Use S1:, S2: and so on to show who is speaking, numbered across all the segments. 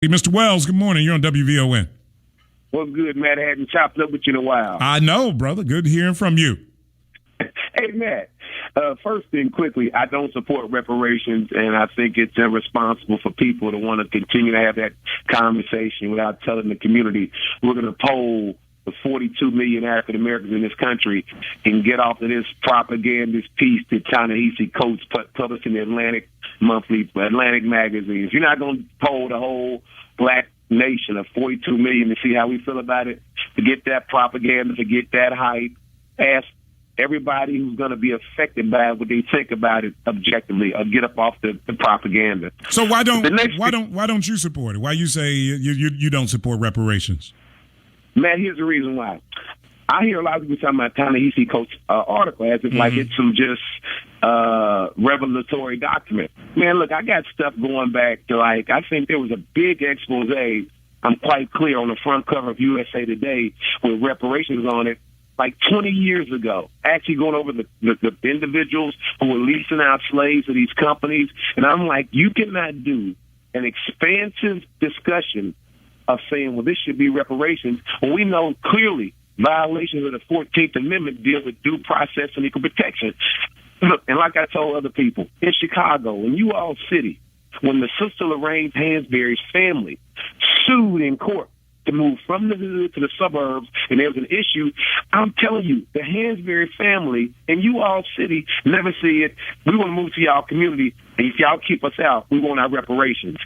S1: Hey, Mr. Wells, good morning. You're on WVON.
S2: What's good, Matt? I hadn't chopped up with you in a while.
S1: I know, brother. Good hearing from you.
S2: Hey, Matt. First thing, quickly, I don't support reparations, and I think it's irresponsible for people to want to continue to have that conversation without telling the community we're going to poll the 42 million African Americans in this country and get off of this propagandist piece that Ta-Nehisi Coates published in the Atlantic magazines. You're not going to poll the whole black nation of 42 million to see how we feel about it. Forget that propaganda, forget that hype. Ask everybody who's going to be affected by it what they think about it objectively, or get up off the propaganda.
S1: So why don't you support it? Why you say you don't support reparations?
S2: Man, here's the reason why. I hear a lot of people talking about Ta-Nehisi Coates' article as if like it's some just revelatory document. Man, look, I got stuff going back to I think there was a big expose, I'm quite clear, on the front cover of USA Today with reparations on it, like 20 years ago, actually going over the individuals who were leasing out slaves to these companies. And I'm like, you cannot do an expansive discussion of saying, well, this should be reparations, when we know clearly violations of the 14th Amendment deal with due process and equal protection. Look, and like I told other people, in Chicago, in U-All City, when the Sister Lorraine Hansberry's family sued in court to move from the hood to the suburbs, and there was an issue, I'm telling you, the Hansberry family in U-All City never said, we want to move to y'all community, and if y'all keep us out, we want our reparations.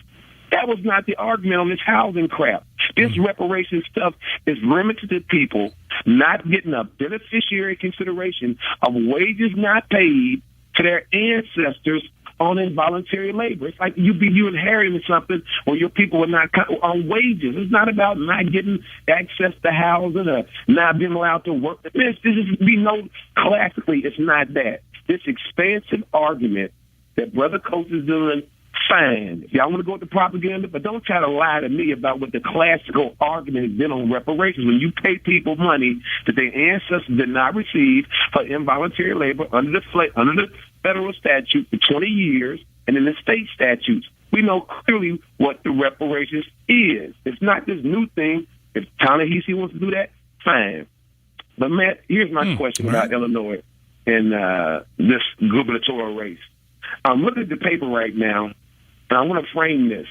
S2: That was not the argument on this housing crap. This reparation stuff is limited to people not getting a beneficiary consideration of wages not paid to their ancestors on involuntary labor. It's like you inheriting something where your people are not on wages. It's not about not getting access to housing or not being allowed to work. Classically, it's not that. This expansive argument that Brother Coates is doing, fine. If y'all want to go with the propaganda, but don't try to lie to me about what the classical argument has been on reparations. When you pay people money that their ancestors did not receive for involuntary labor under the federal statute for 20 years, and in the state statutes, we know clearly what the reparations is. It's not this new thing. If Ta-Nehisi wants to do that, fine. But Matt, here's my question about Illinois and this gubernatorial race. I'm looking at the paper right now, and I want to frame this.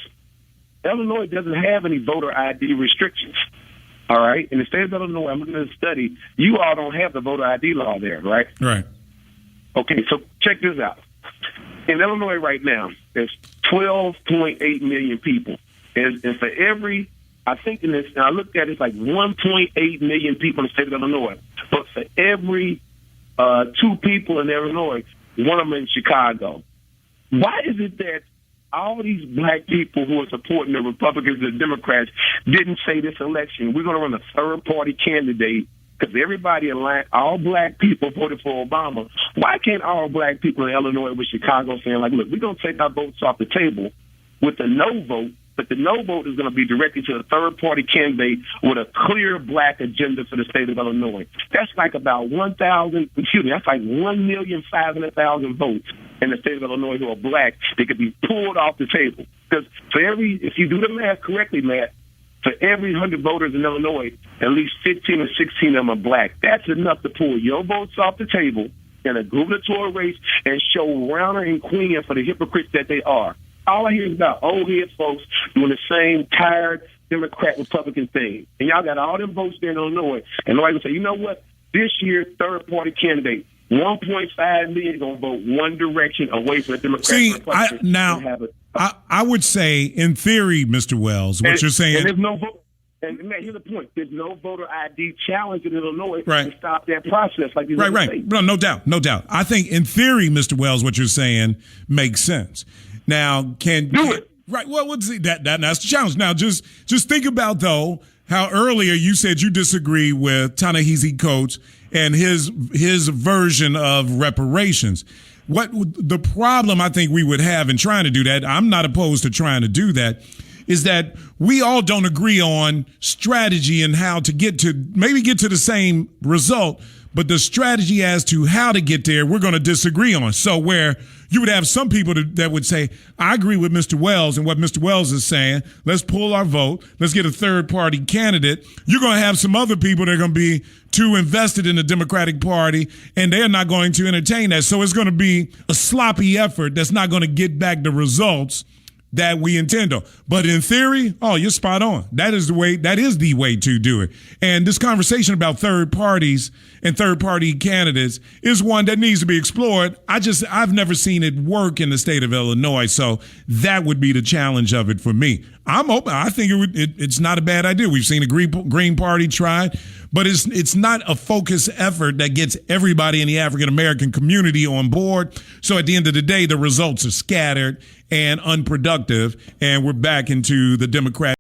S2: Illinois doesn't have any voter ID restrictions, all right? In the state of Illinois, I'm looking at a study. You all don't have the voter ID law there, right?
S1: Right.
S2: Okay, so check this out. In Illinois right now, there's 12.8 million people. And for every, I think in this, and I looked at it, it's like 1.8 million people in the state of Illinois. But for every 2 people in Illinois, one of them in Chicago. Why is it that all these black people who are supporting the Republicans and the Democrats didn't say this election, we're going to run a third-party candidate because everybody, all black people voted for Obama? Why can't all black people in Illinois with Chicago saying, like, look, we're going to take our votes off the table with the no vote, but the no vote is going to be directed to a third-party candidate with a clear black agenda for the state of Illinois? That's like about 1,500,000 votes in the state of Illinois who are black. They could be pulled off the table. Because if you do the math correctly, Matt, for every 100 voters in Illinois, at least 15 or 16 of them are black. That's enough to pull your votes off the table in a gubernatorial race and show Rauner and Queen for the hypocrites that they are. All I hear is about old head folks doing the same tired Democrat-Republican thing. And y'all got all them votes there in Illinois. And nobody will say, you know what? This year, third-party candidate, 1.5 million going to vote one direction away from the Democrats.
S1: See, I would say, in theory, Mr. Wells, what you're saying.
S2: And there's no vote. And man, here's the point. There's no voter ID challenge in Illinois to stop that process. Like these other states.
S1: No doubt. I think, in theory, Mr. Wells, what you're saying makes sense. Now, do it. Right. Well, that's the challenge. Now, just think about, though, how earlier you said you disagree with Ta-Nehisi Coates and his version of reparations. What the problem I think we would have in trying to do that, I'm not opposed to trying to do that, is that we all don't agree on strategy and how to get to the same result, but the strategy as to how to get there, we're going to disagree on. So where you would have some people that would say, I agree with Mr. Wells and what Mr. Wells is saying. Let's pull our vote. Let's get a third-party candidate. You're going to have some other people that are going to be too invested in the Democratic Party, and they're not going to entertain that. So it's going to be a sloppy effort that's not going to get back the results that we intend on. But in theory, you're spot on. That is the way to do it. And this conversation about third parties and third party candidates is one that needs to be explored. I've never seen it work in the state of Illinois. So that would be the challenge of it for me. I'm open. I think it's not a bad idea. We've seen the Green Party try, but it's not a focused effort that gets everybody in the African American community on board. So at the end of the day, the results are scattered and unproductive, and we're back into the Democrat